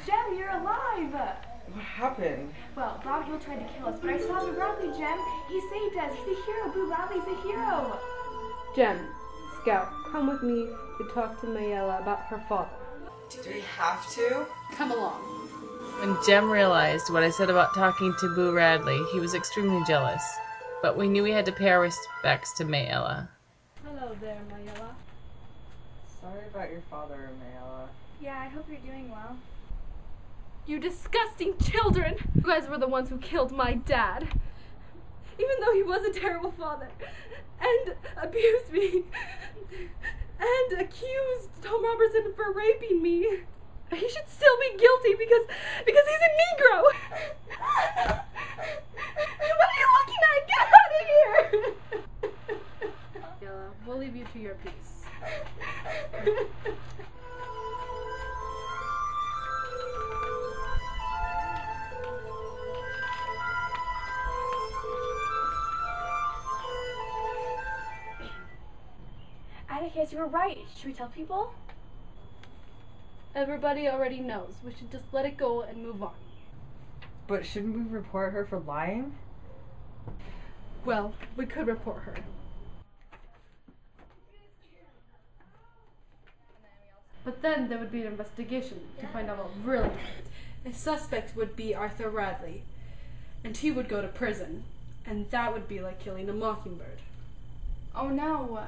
Jem, you're alive! What happened? Well, Bob Hill tried to kill us, but I saw Boo Radley, Jem. He saved us. He's a hero. Boo Radley's a hero. Jem, Scout, come with me to talk to Mayella about her father. Do we have to? Come along. When Jem realized what I said about talking to Boo Radley, he was extremely jealous. But we knew we had to pay our respects to Mayella. Hello there, Mayella. Sorry about your father, Mayella. Yeah, I hope you're doing well. You disgusting children! You guys were the ones who killed my dad. Even though he was a terrible father. And abused me. And accused Tom Robertson for raping me. He should still be guilty because he's a Negro! What are you looking at? Get out of here! Mayella, we'll leave you to your peace. Atticus, you were right. Should we tell people? Everybody already knows. We should just let it go and move on. But shouldn't we report her for lying? Well, we could report her. But then there would be an investigation to find out what really happened. A suspect would be Arthur Radley, and he would go to prison, and that would be like killing a mockingbird. Oh no.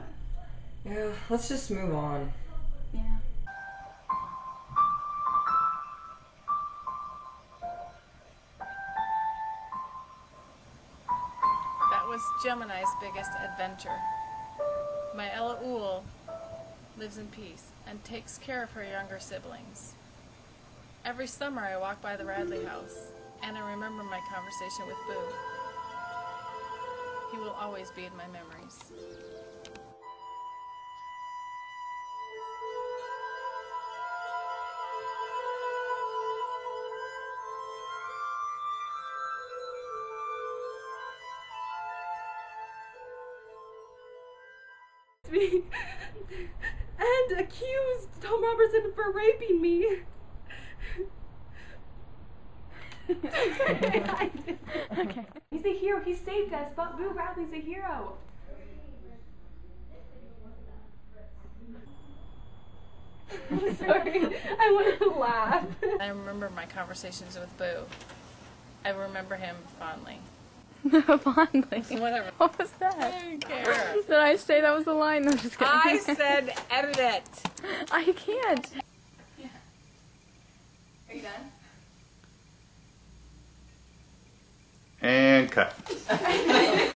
Yeah, let's just move on. Yeah. That was Gemini's biggest adventure. Mayella Uhl lives in peace and takes care of her younger siblings. Every summer I walk by the Radley house and I remember my conversation with Boo. He will always be in my memories. Me and accused Tom Robertson for raping me. Okay. He's a hero. He saved us. But Boo Radley's a hero. I'm sorry. I wanted to laugh. I remember my conversations with Boo. I remember him fondly. Fondly. Whatever. What was that? I don't care. Did I say that was the line? No, just kidding. I said edit it. I can't. Yeah. Are you done? And cut.